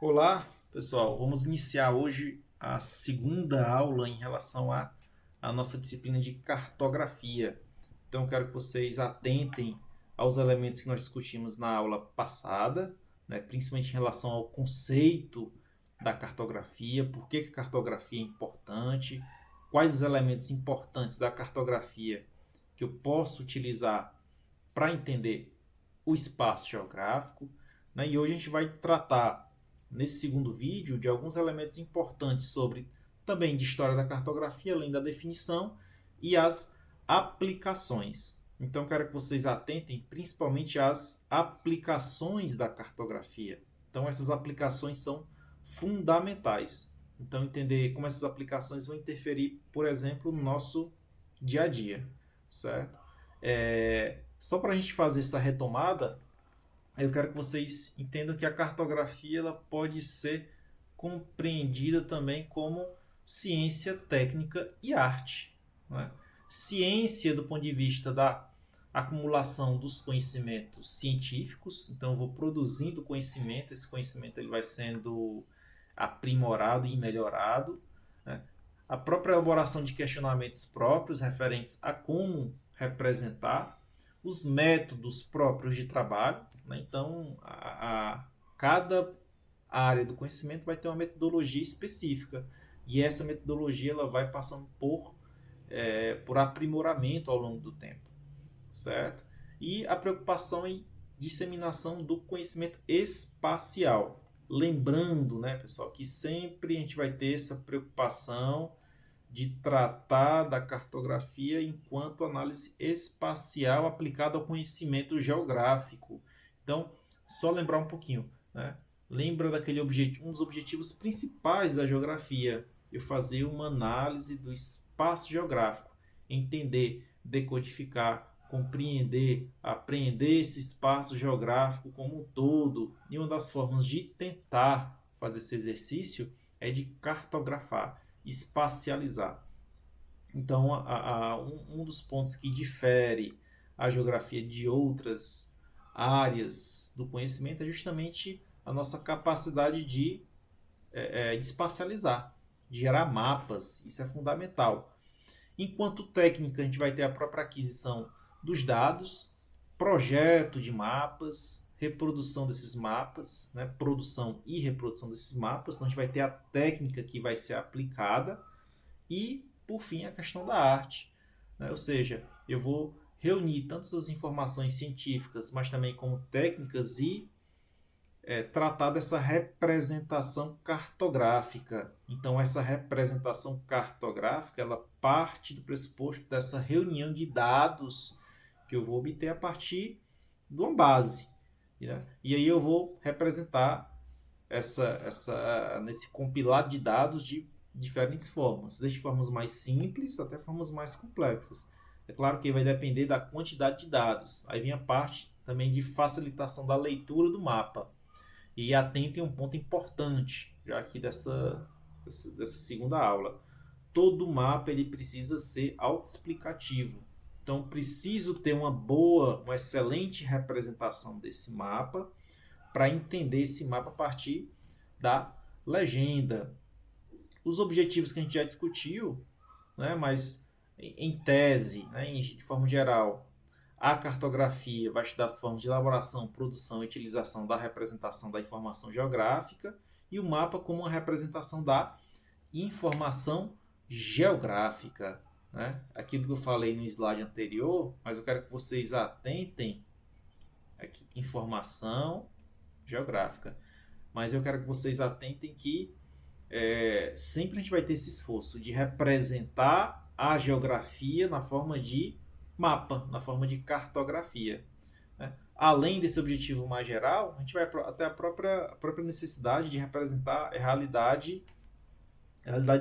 Olá, pessoal. Vamos iniciar hoje a segunda aula em relação à nossa disciplina de cartografia. Então, quero que vocês atentem aos elementos que nós discutimos na aula passada, né, principalmente em relação ao conceito da cartografia, por que a cartografia é importante, quais os elementos importantes da cartografia que eu posso utilizar para entender o espaço geográfico, né? E hoje a gente vai tratar, nesse segundo vídeo, de alguns elementos importantes sobre também de história da cartografia, além da definição, e as aplicações. Então, quero que vocês atentem principalmente às aplicações da cartografia. Então, essas aplicações são fundamentais. Então, entender como essas aplicações vão interferir, por exemplo, no nosso dia a dia, certo? Só para a gente fazer essa retomada, eu quero que vocês entendam que a cartografia ela pode ser compreendida também como ciência, técnica e arte. Né? Ciência do ponto de vista da acumulação dos conhecimentos científicos, então eu vou produzindo conhecimento, esse conhecimento ele vai sendo aprimorado e melhorado. Né? A própria elaboração de questionamentos próprios referentes a como representar os métodos próprios de trabalho, né? Então, cada área do conhecimento vai ter uma metodologia específica e essa metodologia ela vai passando por aprimoramento ao longo do tempo, certo? E a preocupação em disseminação do conhecimento espacial. Lembrando, né, pessoal, que sempre a gente vai ter essa preocupação de tratar da cartografia enquanto análise espacial aplicada ao conhecimento geográfico. Então, só lembrar um pouquinho, né? Lembra daquele objetivo, um dos objetivos principais da geografia, eu fazer uma análise do espaço geográfico, entender, decodificar, compreender, apreender esse espaço geográfico como um todo. E uma das formas de tentar fazer esse exercício é de cartografar, espacializar. Então, um dos pontos que difere a geografia de outras áreas do conhecimento é justamente a nossa capacidade de espacializar, de gerar mapas. Isso é fundamental. Enquanto técnica, a gente vai ter a própria aquisição dos dados, projeto de mapas, reprodução desses mapas, né? Produção e reprodução desses mapas. Então, a gente vai ter a técnica que vai ser aplicada e, por fim, a questão da arte. Né? Ou seja, eu vou reunir tantas as informações científicas, mas também como técnicas e tratar dessa representação cartográfica. Então, essa representação cartográfica, ela parte do pressuposto dessa reunião de dados que eu vou obter a partir de uma base. Né? E aí eu vou representar nesse compilado de dados de diferentes formas, desde formas mais simples até formas mais complexas. É claro que vai depender da quantidade de dados. Aí vem a parte também de facilitação da leitura do mapa. E atentem a um ponto importante, já aqui dessa segunda aula. Todo mapa ele precisa ser autoexplicativo. Então, preciso ter uma excelente representação desse mapa para entender esse mapa a partir da legenda. Os objetivos que a gente já discutiu, né, mas em tese, né, de forma geral, a cartografia vai estudar as formas de elaboração, produção e utilização da representação da informação geográfica e o mapa como uma representação da informação geográfica. Né? Aquilo que eu falei no slide anterior, mas eu quero que vocês atentem aqui, informação geográfica. Mas eu quero que vocês atentem que sempre a gente vai ter esse esforço de representar a geografia na forma de mapa, na forma de cartografia. Né? Além desse objetivo mais geral, a gente vai até a própria necessidade de representar a realidade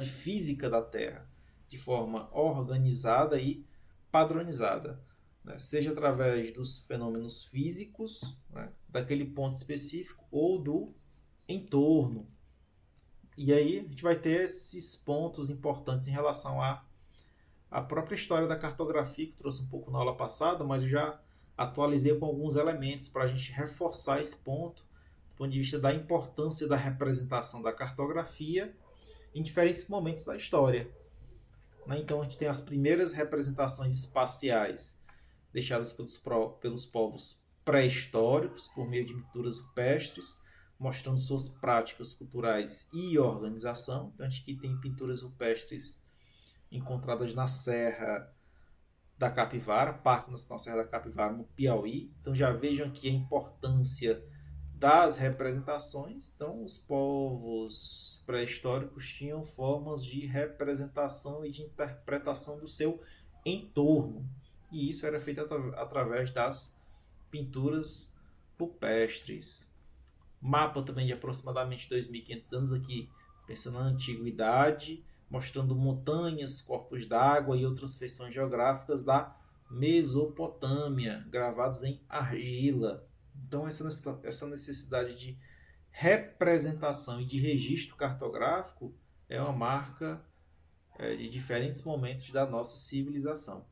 física da Terra de forma organizada e padronizada, né? Seja através dos fenômenos físicos, né, daquele ponto específico ou do entorno. E aí a gente vai ter esses pontos importantes em relação à própria história da cartografia, que eu trouxe um pouco na aula passada, mas eu já atualizei com alguns elementos para a gente reforçar esse ponto, do ponto de vista da importância da representação da cartografia em diferentes momentos da história. Né? Então a gente tem as primeiras representações espaciais deixadas pelos povos pré-históricos por meio de pinturas rupestres, mostrando suas práticas culturais e organização. Então a gente tem pinturas rupestres encontradas na Serra da Capivara, Parque Nacional Serra da Capivara, no Piauí. Então já vejam aqui a importância das representações. Então os povos pré-históricos tinham formas de representação e de interpretação do seu entorno. E isso era feito através das pinturas rupestres. Mapa também de aproximadamente 2.500 anos aqui, pensando na antiguidade, mostrando montanhas, corpos d'água e outras feições geográficas da Mesopotâmia, gravados em argila. Então essa necessidade de representação e de registro cartográfico é uma marca de diferentes momentos da nossa civilização.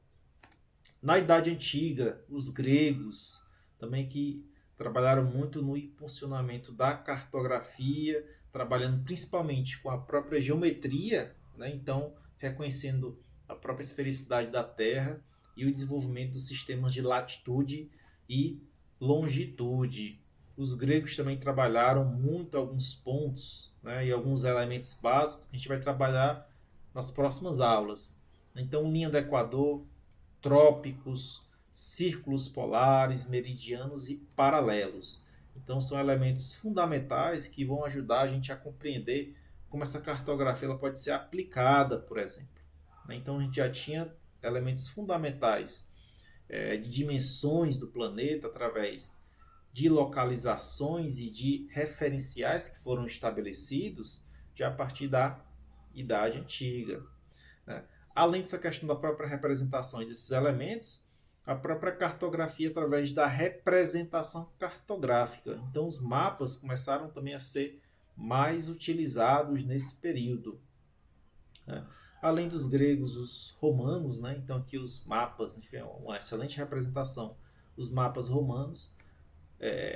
Na Idade Antiga, os gregos também que trabalharam muito no impulsionamento da cartografia, trabalhando principalmente com a própria geometria, né? Então reconhecendo a própria esfericidade da Terra e o desenvolvimento dos sistemas de latitude e longitude. Os gregos também trabalharam muito alguns pontos, né, e alguns elementos básicos que a gente vai trabalhar nas próximas aulas. Então, linha do Equador, trópicos, círculos polares, meridianos e paralelos. Então são elementos fundamentais que vão ajudar a gente a compreender como essa cartografia ela pode ser aplicada, por exemplo. Então a gente já tinha elementos fundamentais de dimensões do planeta através de localizações e de referenciais que foram estabelecidos já a partir da Idade Antiga. Né? Além dessa questão da própria representação desses elementos, a própria cartografia através da representação cartográfica. Então, os mapas começaram também a ser mais utilizados nesse período. Né? Além dos gregos, os romanos, né? Então aqui os mapas, enfim, uma excelente representação, os mapas romanos,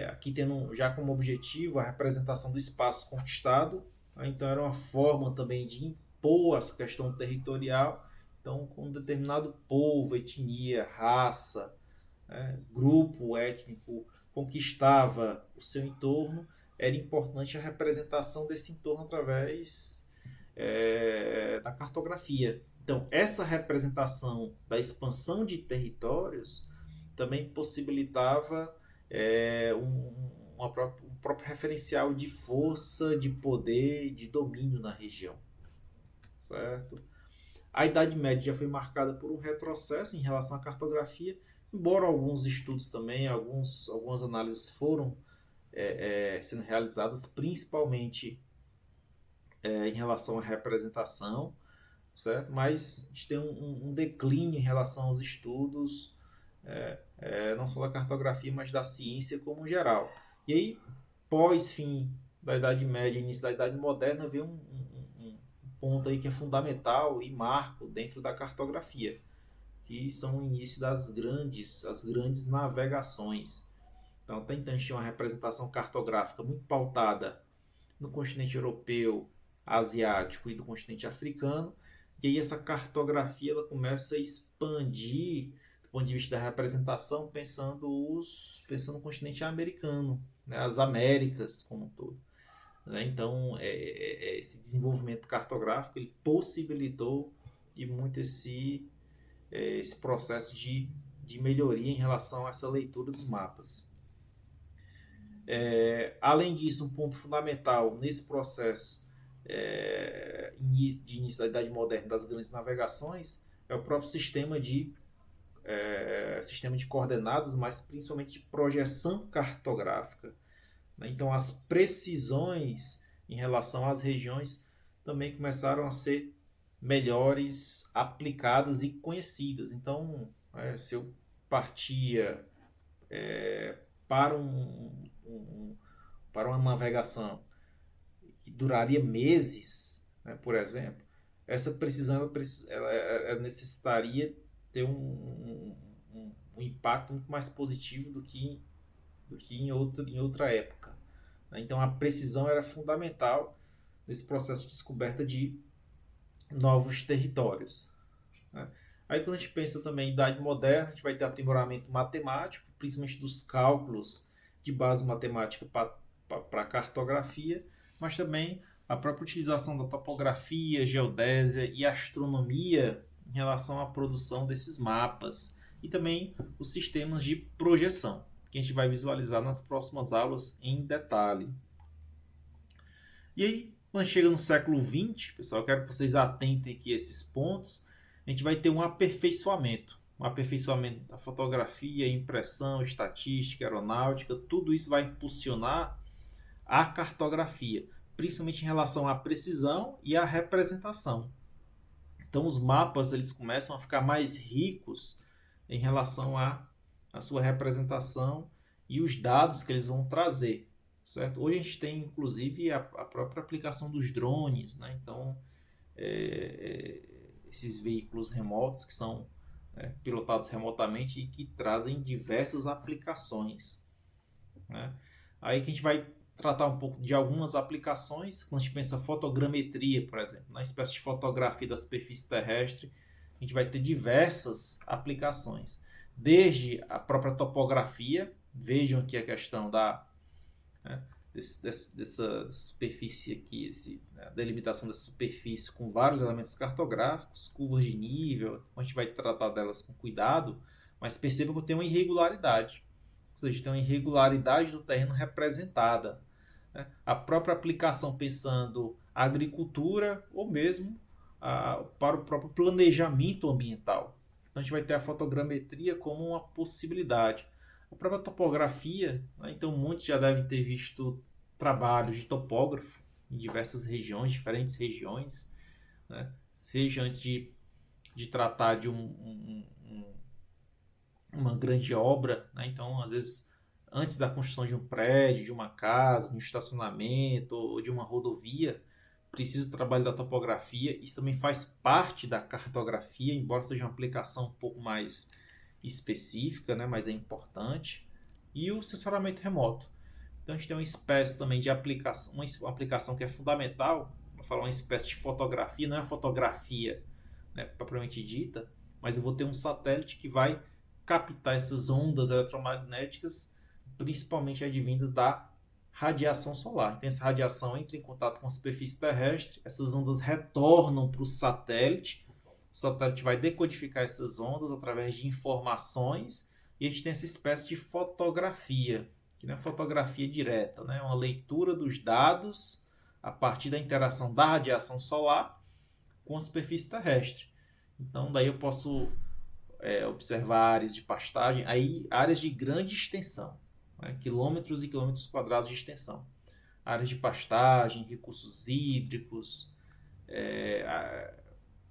aqui tendo já como objetivo a representação do espaço conquistado, né? Então era uma forma também de impor essa questão territorial. Então, com um determinado povo, etnia, raça, grupo étnico conquistava o seu entorno, era importante a representação desse entorno através da cartografia. Então, essa representação da expansão de territórios também possibilitava um próprio referencial de força, de poder, de domínio na região. Certo? A Idade Média já foi marcada por um retrocesso em relação à cartografia, embora alguns estudos também, algumas análises foram sendo realizadas, principalmente em relação à representação, certo? Mas a gente tem um declínio em relação aos estudos, não só da cartografia, mas da ciência como geral. E aí, pós-fim da Idade Média, início da Idade Moderna, veio um ponto aí que é fundamental e marco dentro da cartografia, que são o início das grandes navegações. Então, até então a gente tinha uma representação cartográfica muito pautada no continente europeu, asiático e do continente africano, e aí essa cartografia ela começa a expandir do ponto de vista da representação, pensando no continente americano, né, as Américas como um todo. Então, esse desenvolvimento cartográfico ele possibilitou e muito esse processo de melhoria em relação a essa leitura dos mapas. Além disso, um ponto fundamental nesse processo de início da Idade Moderna das grandes navegações é o próprio sistema de coordenadas, mas principalmente de projeção cartográfica. Então, as precisões em relação às regiões também começaram a ser melhores aplicadas e conhecidas. Então, se eu partia para uma navegação que duraria meses, né, por exemplo, essa precisão ela necessitaria ter um impacto muito mais positivo do que em outra época. né? Então a precisão era fundamental nesse processo de descoberta de novos territórios, né? Aí quando a gente pensa também em Idade Moderna, a gente vai ter aprimoramento matemático, principalmente dos cálculos de base matemática para a cartografia, mas também a própria utilização da topografia, geodésia e astronomia em relação à produção desses mapas e também os sistemas de projeção, que a gente vai visualizar nas próximas aulas em detalhe. E aí, quando chega no século XX, pessoal, eu quero que vocês atentem aqui a esses pontos, a gente vai ter um aperfeiçoamento da fotografia, impressão, estatística, aeronáutica, tudo isso vai impulsionar a cartografia, principalmente em relação à precisão e à representação. Então os mapas eles começam a ficar mais ricos em relação à sua representação e os dados que eles vão trazer, certo? Hoje a gente tem inclusive a própria aplicação dos drones, né? Então esses veículos remotos que são pilotados remotamente e que trazem diversas aplicações, né? Aí que a gente vai tratar um pouco de algumas aplicações. Quando a gente pensa fotogrametria, por exemplo, na espécie de fotografia da superfície terrestre, a gente vai ter diversas aplicações. Desde a própria topografia, vejam aqui a questão dessa superfície aqui, a delimitação dessa superfície com vários elementos cartográficos, curvas de nível, a gente vai tratar delas com cuidado, mas percebam que tem uma irregularidade. Ou seja, tem uma irregularidade do terreno representada, né? A própria aplicação pensando a agricultura ou mesmo para o próprio planejamento ambiental. Então a gente vai ter a fotogrametria como uma possibilidade. A própria topografia, né? Então muitos já devem ter visto trabalhos de topógrafo em diversas regiões, diferentes regiões, né? Seja antes de tratar de uma grande obra, né? Então, às vezes, antes da construção de um prédio, de uma casa, de um estacionamento ou de uma rodovia, precisa do trabalho da topografia. Isso também faz parte da cartografia, embora seja uma aplicação um pouco mais específica, né? Mas é importante. E o sensoramento remoto. Então, a gente tem uma espécie também de aplicação, uma aplicação que é fundamental, para falar uma espécie de fotografia, não é fotografia, né, propriamente dita, mas eu vou ter um satélite que vai captar essas ondas eletromagnéticas, principalmente advindas da radiação solar. Então essa radiação entra em contato com a superfície terrestre, essas ondas retornam para o satélite vai decodificar essas ondas através de informações e a gente tem essa espécie de fotografia, que não é fotografia direta, né? É uma leitura dos dados a partir da interação da radiação solar com a superfície terrestre. Então daí eu posso observar áreas de pastagem, aí áreas de grande extensão, né? Quilômetros e quilômetros quadrados de extensão, áreas de pastagem, recursos hídricos,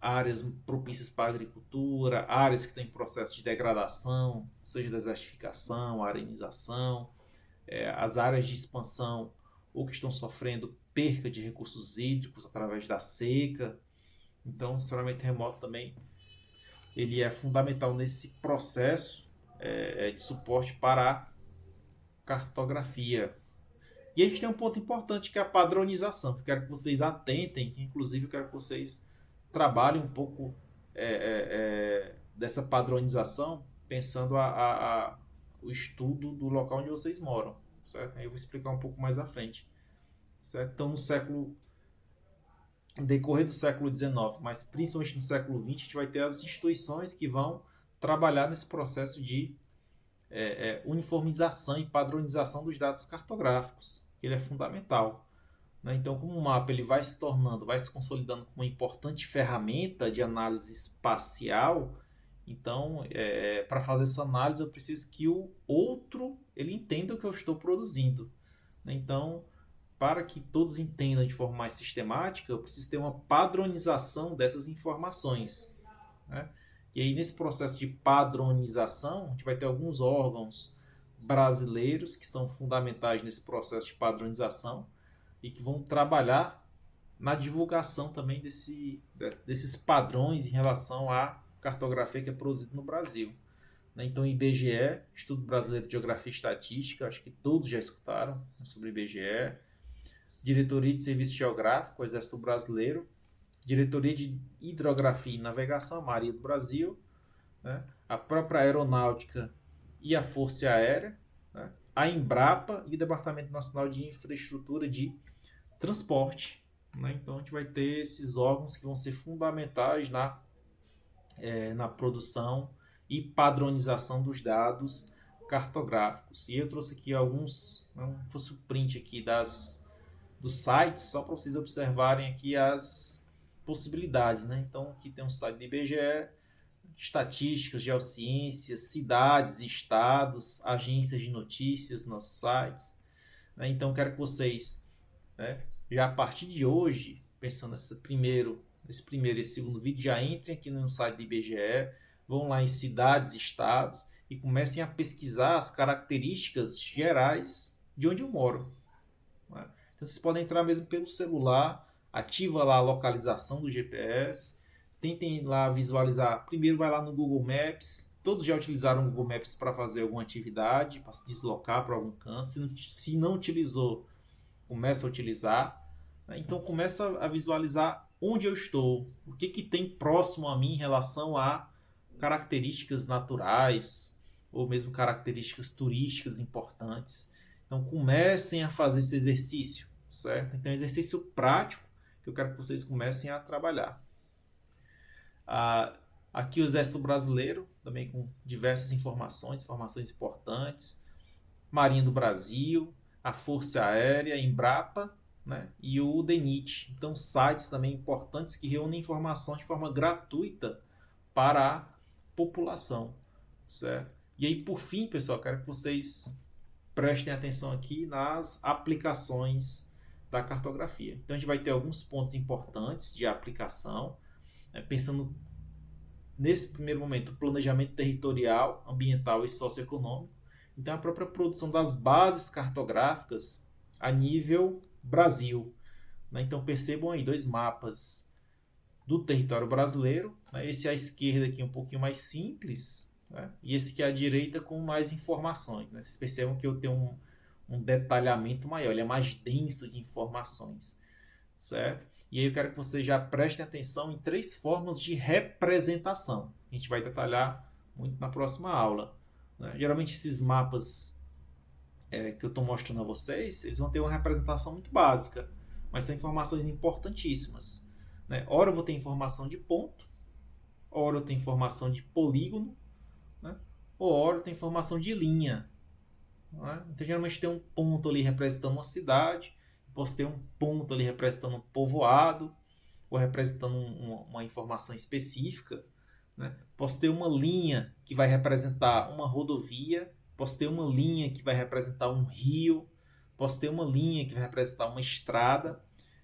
áreas propícias para a agricultura, áreas que estão em processo de degradação, seja desertificação, arenização, as áreas de expansão ou que estão sofrendo perca de recursos hídricos através da seca. Então o sensoramento remoto também ele é fundamental nesse processo de suporte para a cartografia. E a gente tem um ponto importante que é a padronização, que eu quero que vocês atentem, que inclusive eu quero que vocês trabalhem um pouco dessa padronização, pensando o estudo do local onde vocês moram, certo? Aí eu vou explicar um pouco mais à frente, certo? Então no decorrer do século XIX, mas principalmente no século XX, a gente vai ter as instituições que vão trabalhar nesse processo de uniformização e padronização dos dados cartográficos, que ele é fundamental, né? Então, como o mapa ele vai se consolidando como uma importante ferramenta de análise espacial, então, para fazer essa análise, eu preciso que o outro ele entenda o que eu estou produzindo, né? Então, para que todos entendam de forma mais sistemática, eu preciso ter uma padronização dessas informações, né? E aí, nesse processo de padronização, a gente vai ter alguns órgãos brasileiros que são fundamentais nesse processo de padronização e que vão trabalhar na divulgação também desses padrões em relação à cartografia que é produzida no Brasil. né? Então, IBGE, Instituto Brasileiro de Geografia e Estatística, acho que todos já escutaram, né, sobre IBGE. Diretoria de Serviço Geográfico, Exército Brasileiro. Diretoria de Hidrografia e Navegação, Marinha do Brasil, né? A própria Aeronáutica e a Força Aérea, né? A Embrapa e o Departamento Nacional de Infraestrutura de Transporte, né? Então a gente vai ter esses órgãos que vão ser fundamentais na produção e padronização dos dados cartográficos. E eu trouxe aqui alguns, não fosse o print aqui dos sites, só para vocês observarem aqui as possibilidades, né? Então aqui tem um site do IBGE, estatísticas, geociências, cidades, estados, agências de notícias, nossos sites, né? Então quero que vocês, né, já a partir de hoje, pensando nesse primeiro e segundo vídeo, já entrem aqui no site do IBGE, vão lá em cidades, estados e comecem a pesquisar as características gerais de onde eu moro, né? Então vocês podem entrar mesmo pelo celular, ativa lá a localização do GPS, tentem lá visualizar. Primeiro vai lá no Google Maps. Todos já utilizaram o Google Maps para fazer alguma atividade, para se deslocar para algum canto. Se não utilizou, começa a utilizar. Então começa a visualizar onde eu estou, o que tem próximo a mim em relação a características naturais ou mesmo características turísticas importantes. Então comecem a fazer esse exercício, certo? Então exercício prático que eu quero que vocês comecem a trabalhar. Aqui o Exército Brasileiro, também com diversas informações importantes. Marinha do Brasil, a Força Aérea, a Embrapa, né, e o DENIT. Então, sites também importantes que reúnem informações de forma gratuita para a população, certo? E aí, por fim, pessoal, quero que vocês prestem atenção aqui nas aplicações da cartografia. Então, a gente vai ter alguns pontos importantes de aplicação, né, pensando nesse primeiro momento, planejamento territorial, ambiental e socioeconômico. Então, a própria produção das bases cartográficas a nível Brasil, né? Então, percebam aí dois mapas do território brasileiro, né? Esse à esquerda aqui um pouquinho mais simples, né? E esse aqui à direita com mais informações, né? Vocês percebam que eu tenho um detalhamento maior, ele é mais denso de informações, certo? E aí eu quero que vocês já prestem atenção em 3 formas de representação. A gente vai detalhar muito na próxima aula, né? Geralmente esses mapas que eu estou mostrando a vocês, eles vão ter uma representação muito básica, mas são informações importantíssimas, né? Ora eu vou ter informação de ponto, ora eu tenho informação de polígono, né? Ou ora eu tenho informação de linha, né? Então geralmente tem um ponto ali representando uma cidade, posso ter um ponto ali representando um povoado, ou representando uma informação específica, né? Posso ter uma linha que vai representar uma rodovia, posso ter uma linha que vai representar um rio, posso ter uma linha que vai representar uma estrada,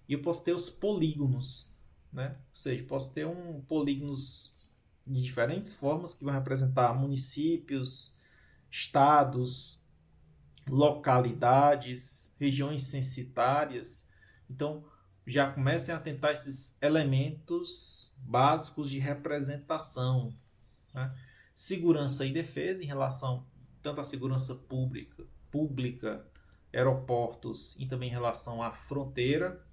e eu posso ter os polígonos, né? Ou seja, posso ter polígonos de diferentes formas que vão representar municípios, estados, localidades, regiões censitárias. Então, já comecem a atentar esses elementos básicos de representação, né? Segurança e defesa em relação tanto à segurança pública, aeroportos e também em relação à fronteira.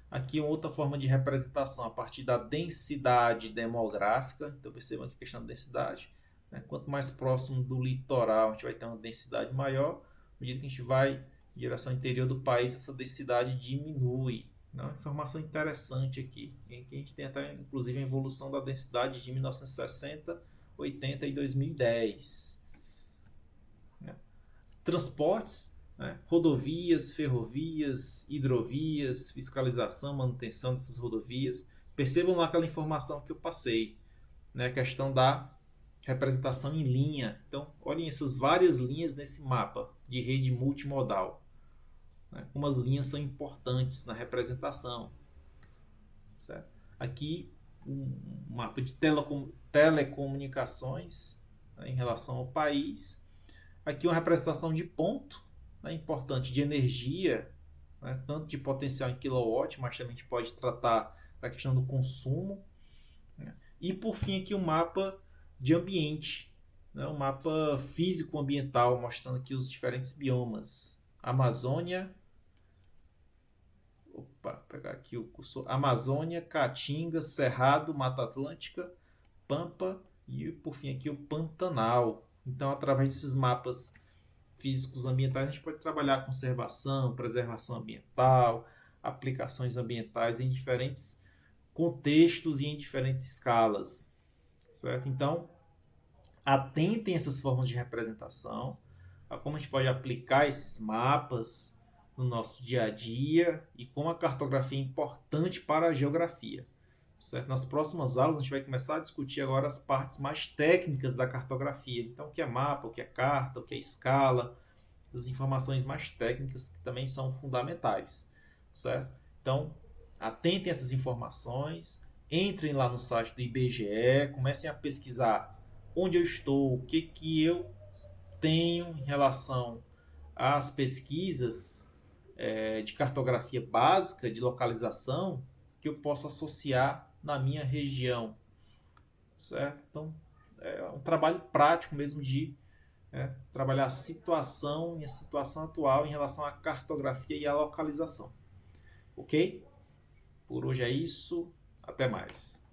Aqui uma outra forma de representação a partir da densidade demográfica. Então percebam aqui a questão da densidade, né? Quanto mais próximo do litoral, a gente vai ter uma densidade maior. À medida que a gente vai em direção ao interior do país, essa densidade diminui. Uma informação interessante aqui. Aqui a gente tem até, inclusive, a evolução da densidade de 1960, 80 e 2010. Transportes, né? Rodovias, ferrovias, hidrovias, fiscalização, manutenção dessas rodovias. Percebam lá aquela informação que eu passei, né? A questão da representação em linha. Então, olhem essas várias linhas nesse mapa de rede multimodal, né? Como as linhas são importantes na representação, certo? Aqui um mapa de telecomunicações, né, em relação ao país. Aqui uma representação de ponto, né, importante, de energia, né, tanto de potencial em kilowatt, mas também a gente pode tratar da questão do consumo, né? E por fim aqui um mapa de ambiente, né, um mapa físico-ambiental mostrando aqui os diferentes biomas. Amazônia, pegar aqui o cursor. Amazônia, Caatinga, Cerrado, Mata Atlântica, Pampa e por fim aqui o Pantanal. Então, através desses mapas físicos ambientais, a gente pode trabalhar a conservação, preservação ambiental, aplicações ambientais em diferentes contextos e em diferentes escalas, certo? Então, atentem essas formas de representação, a como a gente pode aplicar esses mapas no nosso dia a dia e como a cartografia é importante para a geografia. Certo? Nas próximas aulas a gente vai começar a discutir agora as partes mais técnicas da cartografia. Então, o que é mapa, o que é carta, o que é escala, as informações mais técnicas que também são fundamentais. Certo? Então, atentem a essas informações, entrem lá no site do IBGE, comecem a pesquisar onde eu estou, o que eu tenho em relação às pesquisas de cartografia básica, de localização, que eu posso associar na minha região, certo? Então, é um trabalho prático mesmo de trabalhar a situação e a situação atual em relação à cartografia e à localização. Ok? Por hoje é isso. Até mais.